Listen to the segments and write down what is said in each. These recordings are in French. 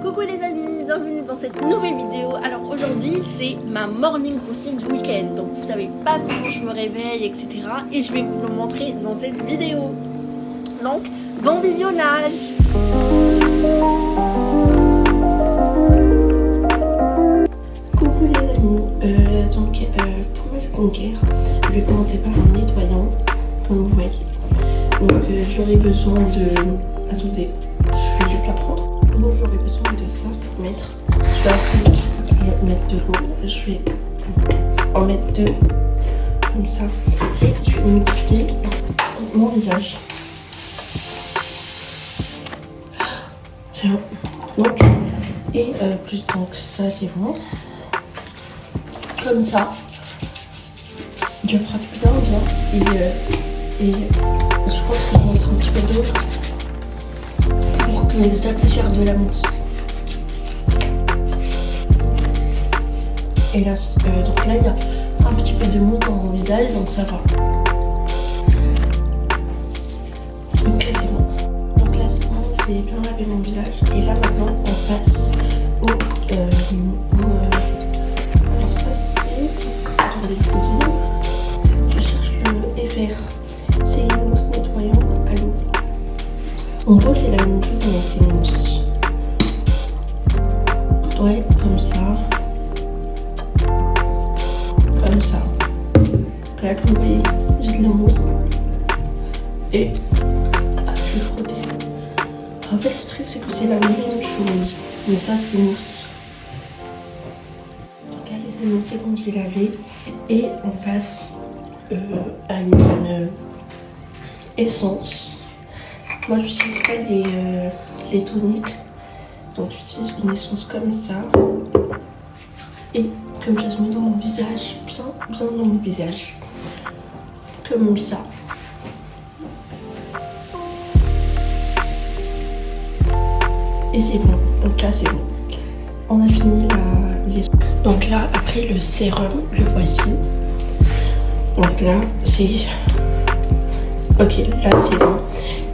Coucou les amis, bienvenue dans cette nouvelle vidéo. Alors aujourd'hui c'est ma morning routine du week-end. Donc vous savez pas comment je me réveille, etc. Et je vais vous le montrer dans cette vidéo. Donc bon visionnage. Coucou les amis, pour ma skincare, je vais commencer par un nettoyant, comme vous voyez. Donc j'aurai besoin de... Attendez, je vais juste la prendre. Donc j'aurai besoin de ça pour mettre... Je vais mettre de l'eau, je vais en mettre deux, comme ça. Et je vais modifier mon visage. C'est bon. Donc, et plus donc ça c'est bon. Comme ça, je frotte bien et je pense que je vais mettre un petit peu d'eau pour que ça puisse faire de la mousse. Et là, donc là il y a un petit peu de mousse dans mon visage, donc ça va. Donc là c'est bon. Donc là c'est bon, j'ai bien lavé mon visage et là maintenant on passe au alors ça c'est... Attendez, je vous dis. Je cherche le FR. C'est une mousse nettoyante à l'eau. En gros c'est la même chose mais c'est une mousse. Ouais, comme ça. Comme ça. Là comme vous voyez, j'ai de la mousse. Et je vais frotter. En fait le truc c'est que c'est la même chose. Mais ça c'est mousse. C'est bon, je l'ai lavé et on passe à une essence. Moi je n'utilise pas les toniques, donc j'utilise une essence comme ça et comme ça je mets dans mon visage, bien dans mon visage, comme ça. Et c'est bon, donc là c'est bon. On a fini les... Donc là, après le sérum, le voici. Donc là, c'est... Ok, là c'est bon.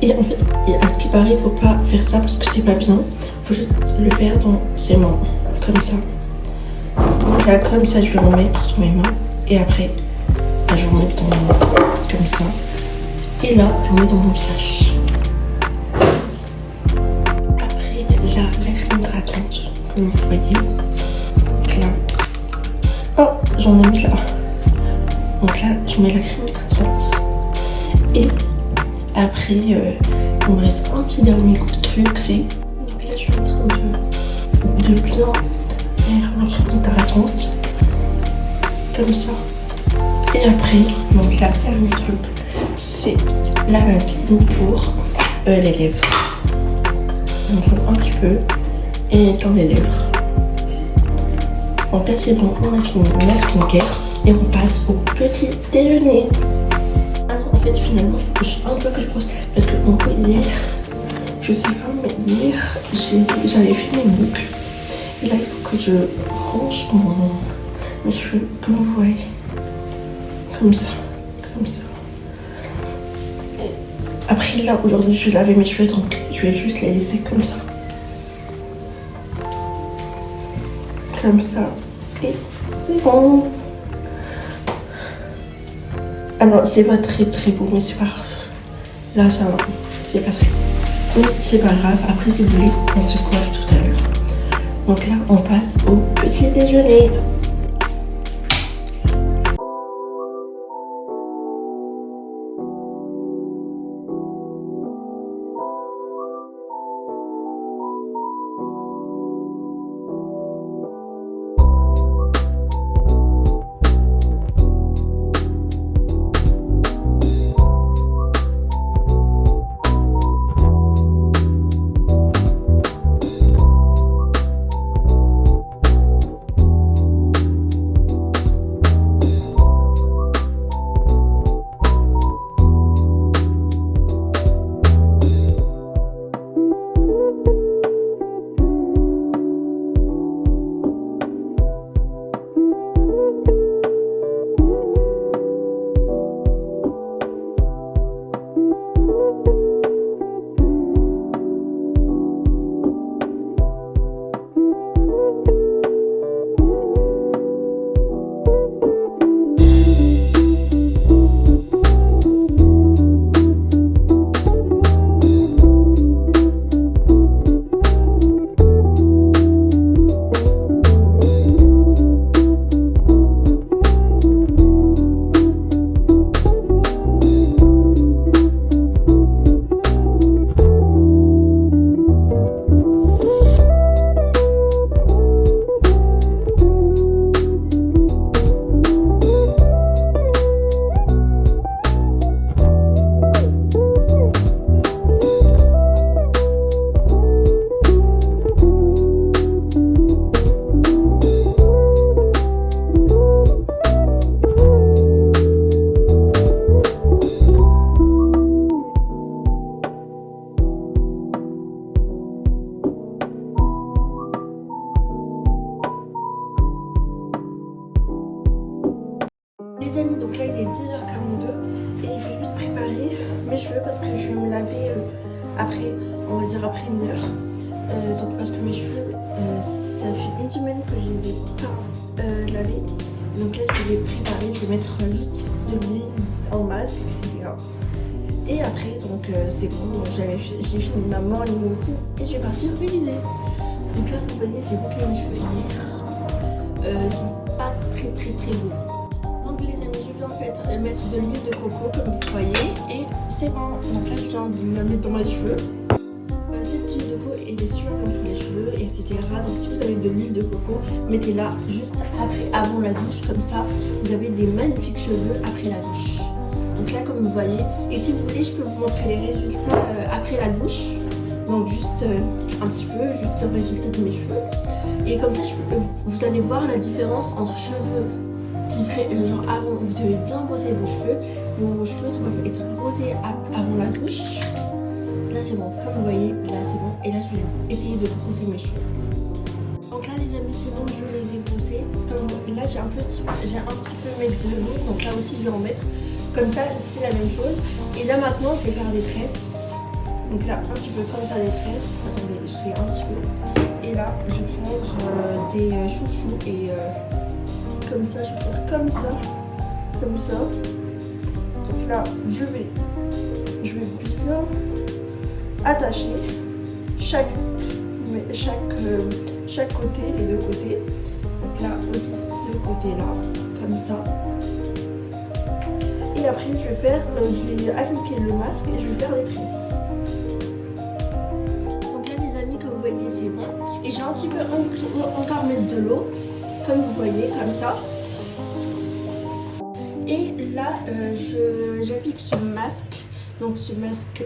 Et en fait, à ce qui paraît, il faut pas faire ça parce que c'est pas bien. Il faut juste le faire dans ses mains, comme ça. Donc là, comme ça, je vais en mettre dans mes mains. Et après, là, je vais en mettre dans mon main, comme ça. Et là, je mets dans mon visage. Après, là, la crème hydratante, comme vous voyez. Là. Oh, j'en ai mis là. Donc là, je mets la crème hydratante. Et après, il me reste un petit dernier truc, c'est... Donc là, je suis en train de bien faire ma crème hydratante. Comme ça. Et après, donc là, le dernier truc, c'est la vaseline pour les lèvres. Donc un petit peu. Et dans les lèvres. Donc là c'est bon, on a fini la skincare et on passe au petit déjeuner. Ah non, en fait finalement, il faut un peu que je brosse parce que en gros hier, je sais pas, mais hier j'avais fait mes boucles. Et là il faut que je range mes cheveux, comme vous voyez. Comme ça, comme ça. Et après là, aujourd'hui je vais laver mes cheveux, donc je vais juste les laisser comme ça. Comme ça, et c'est bon. Ah non, c'est pas très beau, mais c'est pas grave. Là ça va, c'est pas très beau. Mais c'est pas grave, après si vous voulez, on se coiffe tout à l'heure. Donc là, on passe au petit déjeuner. Les amis, donc là il est 10h42 et je vais juste préparer mes cheveux parce que je vais me laver après, on va dire après 1 heure. Donc parce que mes cheveux, ça fait 1 semaine que je les ai pas lavés. Donc là je vais les préparer, je vais mettre juste de l'huile en masque, etc. Et après, donc c'est bon, j'ai fini ma morning routine et je vais partir réviser. Donc là, vous voyez, j'ai bouclé mes cheveux hier. Ils sont pas très beaux. Donc les amis, je viens en fait mettre de l'huile de coco comme vous voyez. Et c'est bon. Donc là, je viens de la mettre dans mes cheveux. Cette huile de coco, elle est super bonne pour les cheveux, etc. Donc si vous avez de l'huile de coco, mettez-la juste après, avant la douche. Comme ça, vous avez des magnifiques cheveux après la douche. Donc là, comme vous voyez, et si vous voulez, je peux vous montrer les résultats après la douche. Donc juste un petit peu, juste le résultat de mes cheveux. Et comme ça, vous allez voir la différence entre cheveux genre avant, vous devez bien brosser vos cheveux. Vos cheveux doivent être brosés avant la douche. Là c'est bon, comme vous voyez, là c'est bon. Et là je vais essayer de brosser mes cheveux. Donc là les amis, c'est bon, je les ai brossés. Comme là j'ai un petit peu mettre de l'eau, donc là aussi je vais en mettre. Comme ça, c'est la même chose. Et là maintenant, je vais faire des tresses. Donc là, un petit peu comme ça, des tresses. Attendez, je fais un petit peu. Et là, je vais prendre des chouchous et comme ça, je vais faire comme ça. Comme ça. Donc là, je vais bien attacher chaque côté, les deux côtés. Donc là aussi, ce côté-là, comme ça. Et après je vais appliquer le masque et je vais faire les tresses. Donc là les amis, comme vous voyez, c'est bon. Et j'ai un petit peu encore mettre de l'eau, comme vous voyez, comme ça. Et là j'applique ce masque, donc ce masque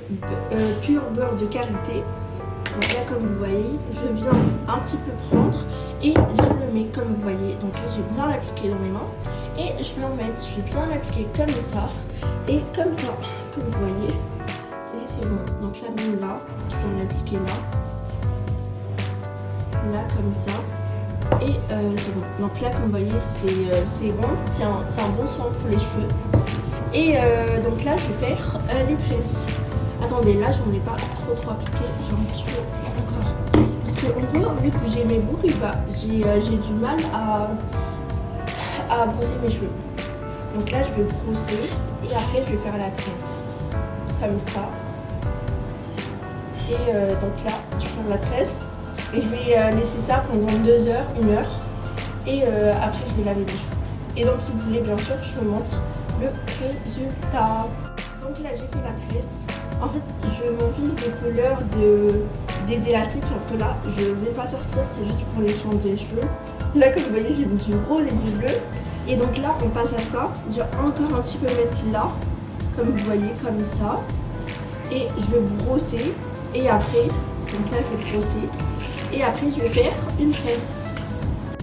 pur beurre de karité. Donc là comme vous voyez, je viens un petit peu prendre et je le mets comme vous voyez. Donc là je vais bien l'appliquer dans mes mains. Et je vais bien l'appliquer comme ça et comme ça, comme vous voyez. Et c'est bon. Donc là, même là, je vais l'appliquer là, comme ça. Et c'est bon. Donc là, comme vous voyez, c'est bon. C'est un bon soin pour les cheveux. Et donc là, je vais faire les tresses. Attendez, là, j'en ai pas trop appliqué. J'ai un petit peu encore. Parce que en gros, vu que j'ai mes boucles, bah, j'ai du mal à brosser mes cheveux. Donc là je vais brosser et après je vais faire la tresse comme ça. Et donc là je fais la tresse et je vais laisser ça pendant 2 heures, 1 heure et après je vais laver les cheveux. Et donc si vous voulez bien sûr je vous montre le résultat. Donc là j'ai fait la tresse. En fait je m'en fiche des couleurs des élastiques parce que là je ne vais pas sortir, c'est juste pour les soins des cheveux. Là comme vous voyez j'ai du rose et du bleu. Et donc là on passe à ça. Je vais encore un petit peu mettre là, comme vous voyez, comme ça. Et je vais brosser. Et après, donc là je vais brosser. Et après je vais faire une tresse.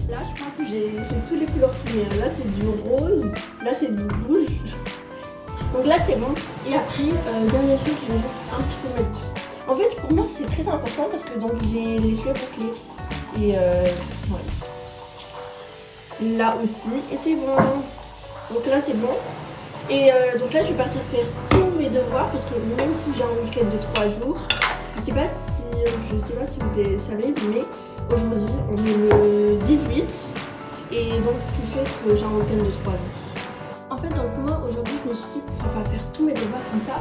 Là je crois que j'ai fait toutes les couleurs primaires. Là c'est du rose, là c'est du rouge. Donc là c'est bon. Et après, dernier truc, je vais un petit peu mettre. En fait pour moi c'est très important parce que donc j'ai les cheveux bouclés. Et ouais. Là aussi, et c'est bon. Donc là c'est bon. Et donc là je vais partir faire tous mes devoirs parce que même si j'ai un week-end de 3 jours, je sais pas si vous savez, mais aujourd'hui on est le 18 et donc ce qui fait que j'ai un week-end de 3 jours. En fait donc moi aujourd'hui je me suis dit pourquoi pas faire tous mes devoirs comme ça.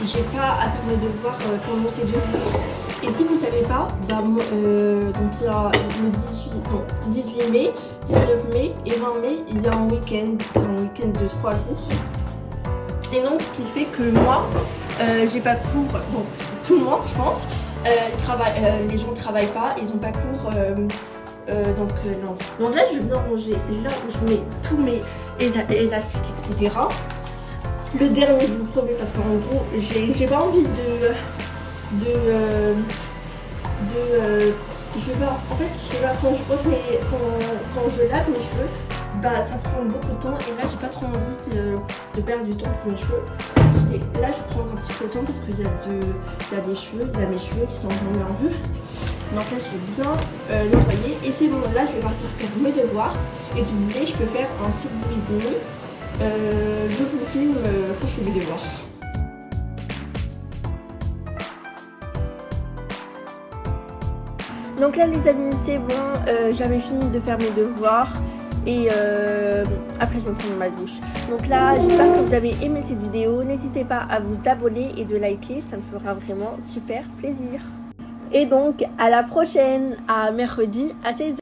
J'ai pas à faire mes devoirs pendant ces 2 jours. Et si vous savez pas, bah, donc il y a le 18 mai, 19 mai et 20 mai, il y a un week-end, c'est un week-end de 3 jours. Et donc ce qui fait que moi, j'ai pas cours, donc tout le monde je pense, les gens ne travaillent pas, ils n'ont pas cours donc lundi. Donc là je vais bien ranger là où je mets tous mes élastiques, etc. Le dernier, je vous promets, parce qu'en gros, j'ai pas envie je vais pas, en fait, je sais pas, quand je lave mes cheveux, bah ça prend beaucoup de temps et là j'ai pas trop envie de perdre du temps pour mes cheveux. Et là je vais prendre un petit peu de temps parce qu'il y a des cheveux, il y a mes cheveux qui sont vraiment nerveux. Mais en fait je vais bien nettoyer et c'est bon, là je vais partir faire mes devoirs. Et si vous voulez, je peux faire un petit bruit de nuit je vous filme quand je fais mes devoirs. Donc là les amis, c'est bon, j'avais fini de faire mes devoirs et après je vais prendre ma douche. Donc là, j'espère que vous avez aimé cette vidéo. N'hésitez pas à vous abonner et de liker, ça me fera vraiment super plaisir. Et donc à la prochaine, à mercredi à 16h.